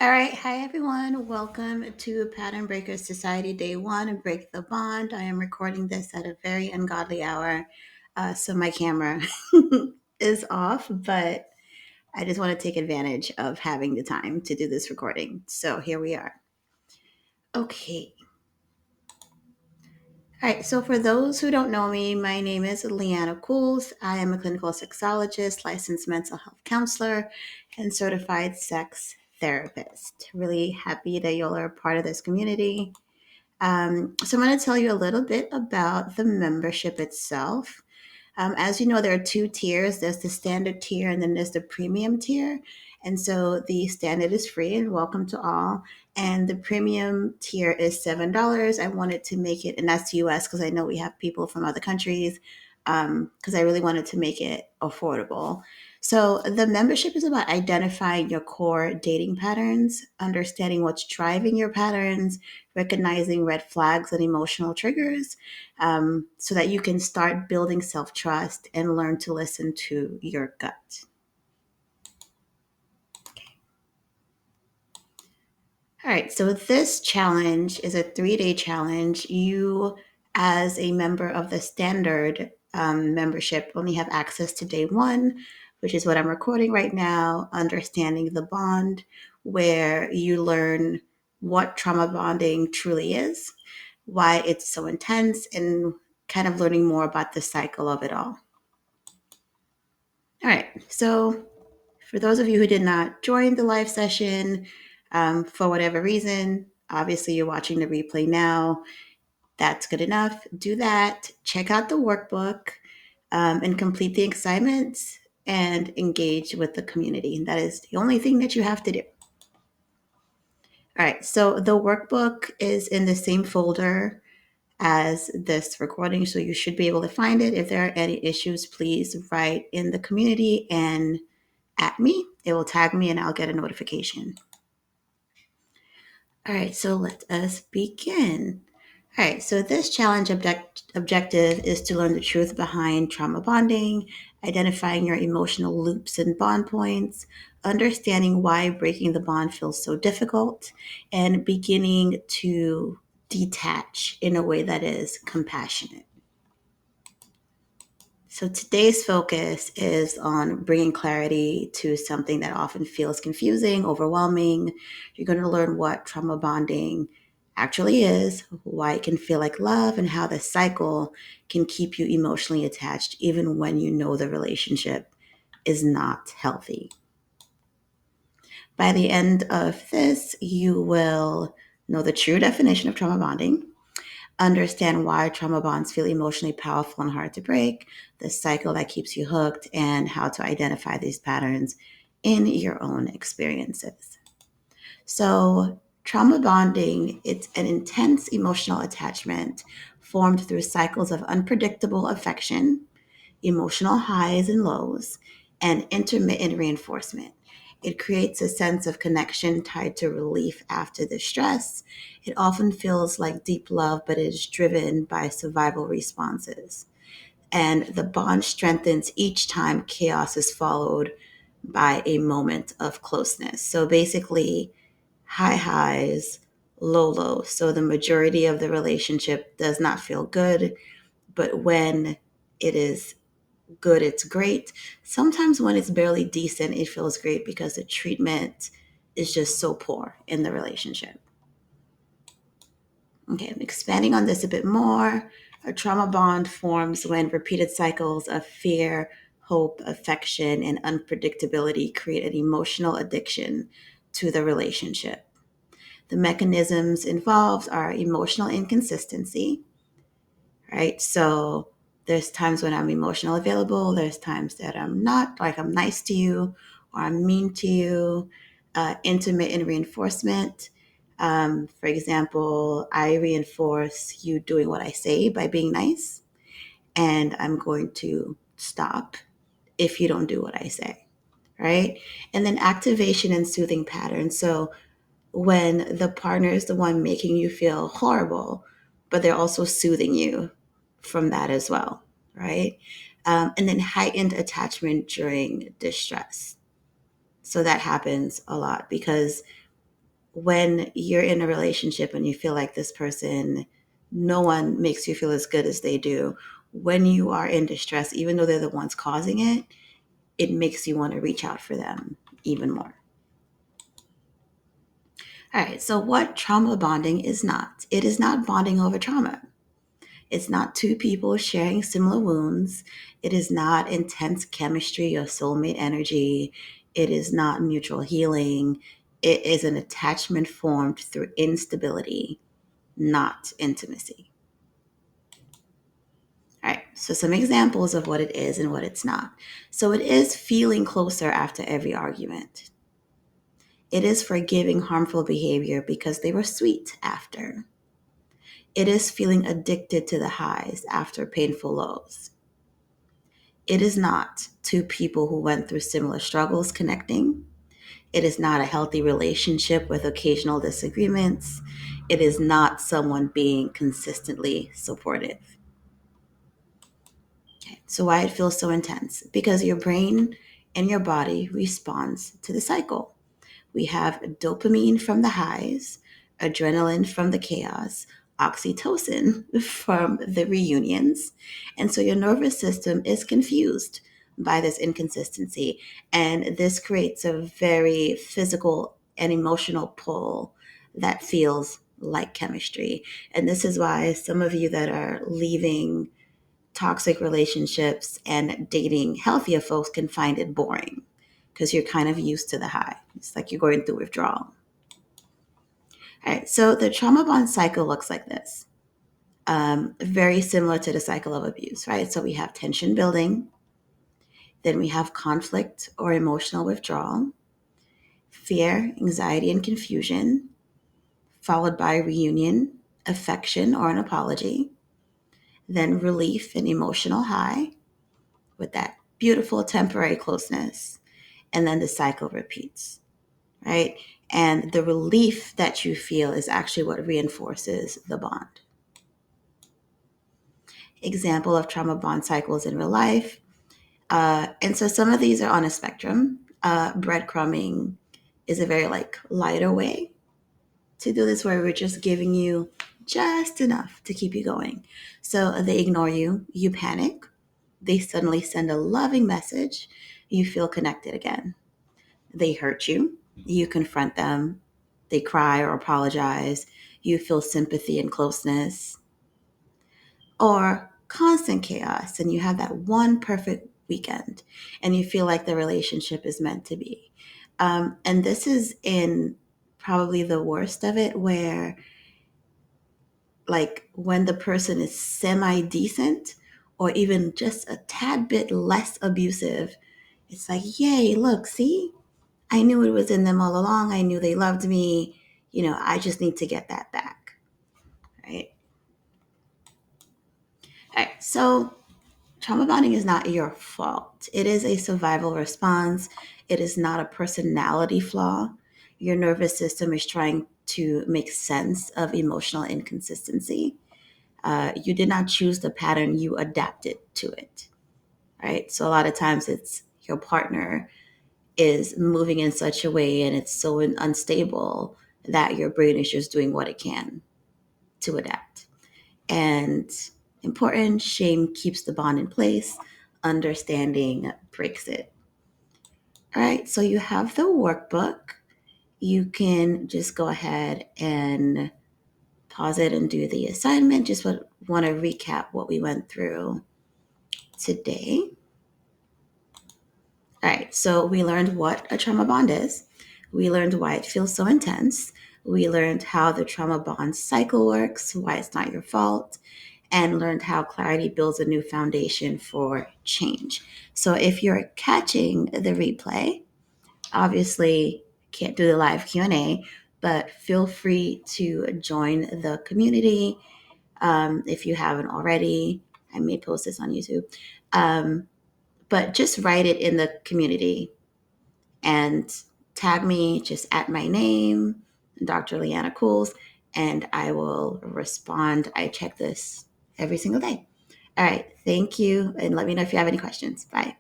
All right. Hi, everyone. Welcome to Pattern Breaker Society Day 1 and Break the Bond. I am recording this at a very ungodly hour. So my camera is off, but I just want to take advantage of having the time to do this recording. So here we are. Okay. All right. So for those who don't know me, my name is Leanna Cools. I am a clinical sexologist, licensed mental health counselor, and certified sex therapist. Really happy that y'all are a part of this community. So I'm going to tell you a little bit about the membership itself. As you know, there are two tiers. There's the standard tier and then there's the premium tier. And so the standard is free and welcome to all. And the premium tier is $7. I wanted to make it, and that's US because I know we have people from other countries, because I really wanted to make it affordable. So the membership is about identifying your core dating patterns, understanding what's driving your patterns, recognizing red flags and emotional triggers, so that you can start building self trust and learn to listen to your gut. All right, so this challenge is a 3-day challenge. You, as a member of the standard membership, only have access to day 1, which is what I'm recording right now, understanding the bond, where you learn what trauma bonding truly is, why it's so intense, and kind of learning more about the cycle of it all. All right, so for those of you who did not join the live session for whatever reason, obviously you're watching the replay now. That's good enough. Do that. Check out the workbook and complete the assignments and engage with the community. That is the only thing that you have to do. All right, so the workbook is in the same folder as this recording, so you should be able to find it. If there are any issues, please write in the community and at me. It will tag me and I'll get a notification. All right, so let us begin. All right, so this challenge objective is to learn the truth behind trauma bonding, identifying your emotional loops and bond points, understanding why breaking the bond feels so difficult, and beginning to detach in a way that is compassionate. So today's focus is on bringing clarity to something that often feels confusing, overwhelming. You're going to learn what trauma bonding actually is, why it can feel like love, and how the cycle can keep you emotionally attached even when you know the relationship is not healthy. By the end of this, you will know the true definition of trauma bonding, understand why trauma bonds feel emotionally powerful and hard to break, the cycle that keeps you hooked, and how to identify these patterns in your own experiences. So, trauma bonding, it's an intense emotional attachment formed through cycles of unpredictable affection, emotional highs and lows, and intermittent reinforcement. It creates a sense of connection tied to relief after the stress. It often feels like deep love, but it is driven by survival responses. And the bond strengthens each time chaos is followed by a moment of closeness. So basically, high highs, low lows. So the majority of the relationship does not feel good, but when it is good, it's great. Sometimes when it's barely decent, it feels great because the treatment is just so poor in the relationship. Okay, I'm expanding on this a bit more. A trauma bond forms when repeated cycles of fear, hope, affection, and unpredictability create an emotional addiction to the relationship. The mechanisms involved are emotional inconsistency, right? So there's times when I'm emotional available, there's times that I'm not, like I'm nice to you or I'm mean to you. Intermittent reinforcement. For example, I reinforce you doing what I say by being nice, and I'm going to stop if you don't do what I say, right? And then activation and soothing patterns. So when the partner is the one making you feel horrible, but they're also soothing you from that as well, right? And then heightened attachment during distress. So that happens a lot because when you're in a relationship and you feel like this person, no one makes you feel as good as they do. When you are in distress, even though they're the ones causing it, it makes you want to reach out for them even more. All right, so what trauma bonding is not? It is not bonding over trauma. It's not two people sharing similar wounds. It is not intense chemistry or soulmate energy. It is not mutual healing. It is an attachment formed through instability, not intimacy. All right, so some examples of what it is and what it's not. So it is feeling closer after every argument. It is forgiving harmful behavior because they were sweet after. It is feeling addicted to the highs after painful lows. It is not two people who went through similar struggles connecting. It is not a healthy relationship with occasional disagreements. It is not someone being consistently supportive. Okay, so why it feels so intense? Because your brain and your body responds to the cycle. We have dopamine from the highs, adrenaline from the chaos, oxytocin from the reunions. And so your nervous system is confused by this inconsistency. And this creates a very physical and emotional pull that feels like chemistry. And this is why some of you that are leaving toxic relationships and dating healthier folks can find it boring because you're kind of used to the high. It's like you're going through withdrawal. All right, so the trauma bond cycle looks like this. Very similar to the cycle of abuse, right? So we have tension building, then we have conflict or emotional withdrawal, fear, anxiety, and confusion, followed by reunion, affection, or an apology, then relief and emotional high with that beautiful temporary closeness, and then the cycle repeats, right? And the relief that you feel is actually what reinforces the bond. Example of trauma bond cycles in real life. And so some of these are on a spectrum. Breadcrumbing is a very like lighter way to do this, where we're just giving you just enough to keep you going. So they ignore you, you panic, they suddenly send a loving message, you feel connected again. They hurt you, you confront them, they cry or apologize, you feel sympathy and closeness. Or constant chaos, and you have that one perfect weekend and you feel like the relationship is meant to be. And this is in probably the worst of it, where like when the person is semi decent or even just a tad bit less abusive, it's like, yay, look, see, I knew it was in them all along. I knew they loved me. I just need to get that back. Right. All right. So trauma bonding is not your fault. It is a survival response. It is not a personality flaw. Your nervous system is trying to make sense of emotional inconsistency. You did not choose the pattern, you adapted to it, right? So a lot of times it's your partner is moving in such a way and it's so unstable that your brain is just doing what it can to adapt. And important, shame keeps the bond in place, understanding breaks it. All right, so you have the workbook. You can just go ahead and pause it and do the assignment. Just want to recap what we went through today. All right, so we learned what a trauma bond is. We learned why it feels so intense. We learned how the trauma bond cycle works, why it's not your fault, and learned how clarity builds a new foundation for change. So if you're catching the replay, obviously can't do the live Q&A, but feel free to join the community if you haven't already. I may post this on YouTube. But just write it in the community and tag me, just at my name, Dr. Leanna Cools, and I will respond. I check this every single day. All right. Thank you. And let me know if you have any questions. Bye.